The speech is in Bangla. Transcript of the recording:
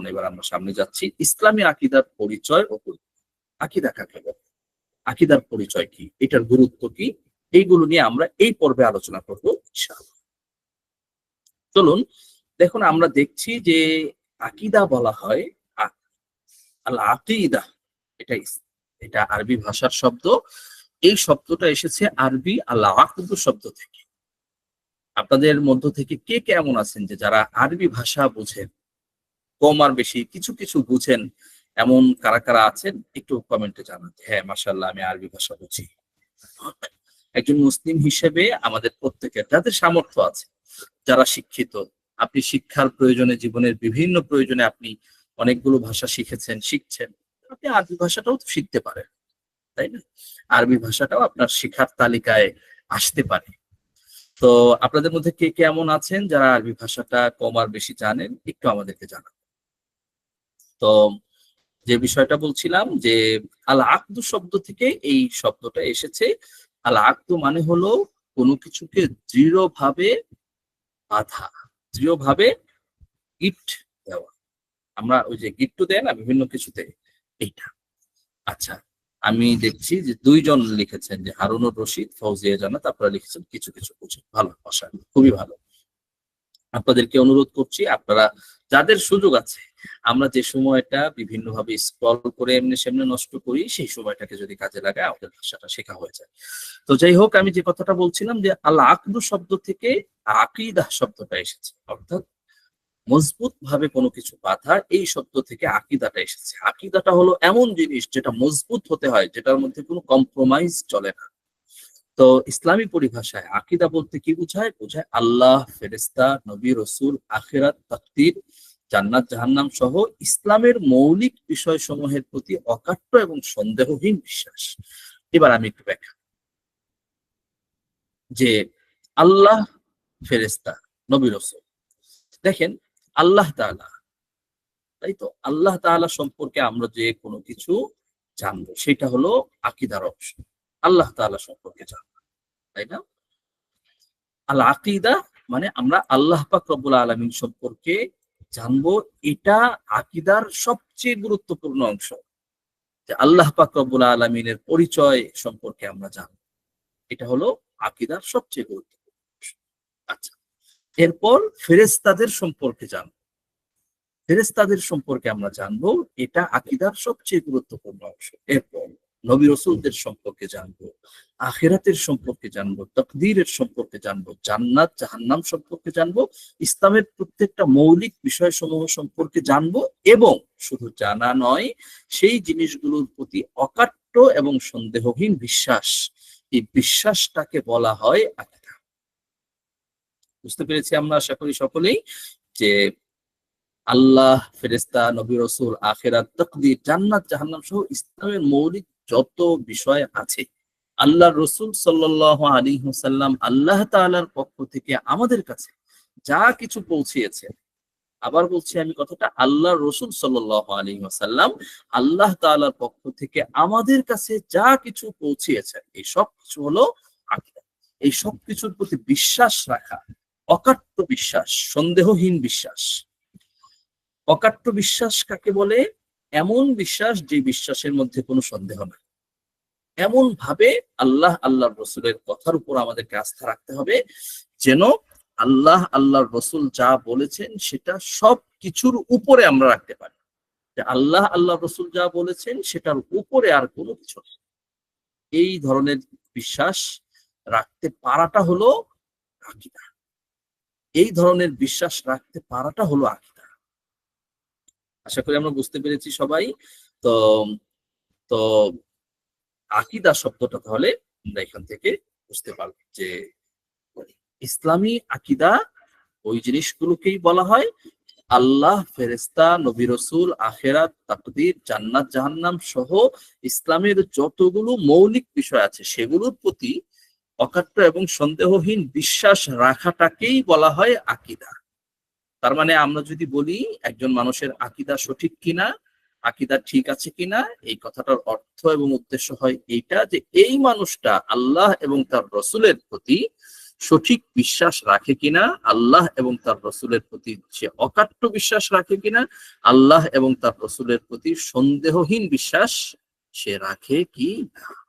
চলুন এবার আমরা সামনে যাচ্ছি। ইসলামী আকীদার পরিচয় ও গুরুত্ব। আকীদা কাকে বলে, আকীদার পরিচয় কি, এটার গুরুত্ব কি, এইগুলো নিয়ে আমরা এই পর্বে আলোচনা করব ইনশাআল্লাহ। চলুন দেখুন, আমরা দেখছি যে আকীদা বলা হয় আল আকিদা, এটা এটা আরবি ভাষার শব্দ। এই শব্দটা এসেছে আরবি আল আকদু শব্দ থেকে। আপনাদের মধ্য থেকে কে কে এমন আছেন যে যারা আরবি ভাষা বুঝেন, কম আর বেশি কিছু কিছু বুঝেন, এমন কারা কারা আছেন একটু কমেন্টে জানান। হ্যাঁ, মাশাআল্লাহ, আমি আরবি ভাষা বুঝি। একজন মুসলিম হিসেবে আমাদের প্রত্যেকের, যাদের সামর্থ্য আছে, যারা শিক্ষিত, আপনি শিক্ষার প্রয়োজনে, জীবনের বিভিন্ন প্রয়োজনে আপনি অনেকগুলো ভাষা শিখেছেন, শিখছেন, আপনি আরবি ভাষাটাও তো শিখতে পারেন, তাই না? আরবি ভাষাটাও আপনার শিখার তালিকায় আসতে পারে। তো আপনাদের মধ্যে কে কে এমন আছেন যারা আরবি ভাষাটা কম আর বেশি জানেন একটু আমাদেরকে জানান। তো যে বিষয়টা বলছিলাম যে আল আকদু শব্দ থেকে এই শব্দটা এসেছে। আল আকদু মানে হলো কোনো কিছুকে দৃঢ়ভাবে বাঁধা, দৃঢ়ভাবে গিট দেওয়া। আমরা ওই যে গিট্টু দেয় না বিভিন্ন কিছুতে, এইটা। আচ্ছা, আমি দেখছি যে ২ জন লিখেছেন, যে হারুনুর রশিদ, ফৌজিয়া জান্নাত, আপনারা লিখেছেন কিছু কিছু বুঝেন। ভালো, মাশাআল্লাহ, খুবই ভালো। আপনাদেরকে অনুরোধ করছি, আপনারা যাদের সুযোগ আছে, আমরা যে সময়টা বিভিন্নভাবে স্ক্রল করে এমনি সেমনি নষ্ট করি, সেই সময়টাকে যদি কাজে লাগায় আমাদের ভাষাটা শেখা হয়ে যায়। তো যাই হোক, আমি যে কথাটা বলছিলাম যে আল আকদু শব্দ থেকে আকীদা শব্দটা এসেছে, অর্থাৎ মজবুত ভাবে কোনো কিছু বাঁধা, এই শব্দ থেকে আকীদাটা এসেছে। আকীদাটা হলো এমন জিনিস যেটা মজবুত হতে হয়, যেটার মধ্যে কোনো কম্প্রোমাইজ চলে না। তো ইসলামী পরিভাষায় আকীদা বলতে কি বোঝায়? বোঝায় আল্লাহ, ফেরেশতা, নবী, রাসূল, আখিরাত, তাকদীর, জান্নাত, জাহান্নাম সহ ইসলামের মৌলিক বিষয়সমূহের প্রতি অকাট্য এবং সন্দেহহীন বিশ্বাস। এবার আমি একটু ব্যাখ্যা, যে আল্লাহ, ফেরেশতা, নবী, রাসূল, দেখেন আল্লাহ তাআলা, তাই তো? আল্লাহ তাআলা সম্পর্কে আমরা যে কোনো কিছু জানবো, সেটা হলো আকীদার অংশ। আল্লাহ তাআলা সম্পর্কে জানবো, তাই না? আল আকীদা মানে আমরা আল্লাহ পাক রব্বুল আলামিন সম্পর্কে জানবো, এটা আকীদার সবচেয়ে গুরুত্বপূর্ণ অংশ। যে আল্লাহ পাক রব্বুল আলামিনের পরিচয় সম্পর্কে আমরা জানবো, এটা হলো আকীদার সবচেয়ে গুরুত্বপূর্ণ অংশ। আচ্ছা, এরপর ফেরেশতাদের সম্পর্কে জানবো, ফেরেশতাদের সম্পর্কে আমরা জানবো, এটা আকীদার সবচেয়ে গুরুত্বপূর্ণ অংশ। এরপর নবী রাসূলদের সম্পর্কে জানবো, আখিরাতের সম্পর্কে জানবো, তাকদীরের সম্পর্কে জানবো, জান্নাত জাহান্নাম সম্পর্কে জানবো, ইসলামের প্রত্যেকটা মৌলিক বিষয়সমূহ সম্পর্কে জানবো, এবং শুধু জানা নয়, সেই জিনিসগুলোর প্রতি অকাট্য এবং সন্দেহহীন বিশ্বাস, এই বিশ্বাসটাকে বলা হয় আকীদা। বুঝতে পেরেছি আমরা আশা করি সকলেই, যে আল্লাহ, ফেরেশতা, নবী, রাসূল, আখিরাত, তাকদীর, জান্নাত, জাহান্নাম সহ ইসলামের মৌলিক যত বিষয় আছে, আল্লাহর রাসূল সাল্লাল্লাহু আলাইহি ওয়াসাল্লাম আল্লাহ তাআলার পক্ষ থেকে আমাদের কাছে যা কিছু পৌঁছিয়েছেন, আবার বলছি আমি কথাটা, আল্লাহর রাসূল সাল্লাল্লাহু আলাইহি ওয়াসাল্লাম আল্লাহ তাআলার পক্ষ থেকে আমাদের কাছে যা কিছু পৌঁছিয়েছেন, এই সব কিছু হলো আকীদা। এই সব কিছুর প্রতি বিশ্বাস রাখা, অকাট্য বিশ্বাস, সন্দেহহীন বিশ্বাস। অকাট্য বিশ্বাস কাকে বলে? এমন বিশ্বাস যে বিশ্বাসের মধ্যে কোনো সন্দেহ নাই। এমন ভাবে আল্লাহ, আল্লাহর রাসূলের কথার উপর আমাদেরকে আস্থা রাখতে হবে, যেন আল্লাহ, আল্লাহর রাসূল যা বলেছেন সেটা সব কিছুর উপরে আমরা রাখতে পারি। যে আল্লাহ, আল্লাহর রাসূল যা বলেছেন সেটার উপরে আর কোনো কিছু নেই। এই ধরনের বিশ্বাস রাখতে পারাটা হলো আকীদা। এই ধরনের বিশ্বাস রাখতে পারাটা হলো আকীদা। আশা করি আমরা বুঝতে পেরেছি সবাই। তো তো আকীদা শব্দটা তাহলে আমরা এখান থেকে বুঝতে পারব যে ইসলামী আকীদা ওই জিনিসগুলোকেই বলা হয় আল্লাহ, ফেরেশতা, নবী, রাসূল, আখিরাত, তাকদীর, জান্নাত, জাহান্নাম সহ ইসলামের যতগুলো মৌলিক বিষয় আছে সেগুলোর প্রতি অকাট্য এবং সন্দেহহীন বিশ্বাস রাখাটাকেই বলা হয় আকীদা। তার মানে আমরা যদি বলি একজন মানুষের আকীদা সঠিক কিনা, আকীদা ঠিক আছে কিনা, এই কথাটার অর্থ এবং উদ্দেশ্য হয় এইটা, যে এই মানুষটা আল্লাহ এবং তার রাসূলের প্রতি সঠিক বিশ্বাস রাখে কিনা, আল্লাহ এবং তার রসুলের প্রতি সে অকাট্য বিশ্বাস রাখে কিনা, আল্লাহ এবং তার রসুলের প্রতি সন্দেহহীন বিশ্বাস সে রাখে কি না।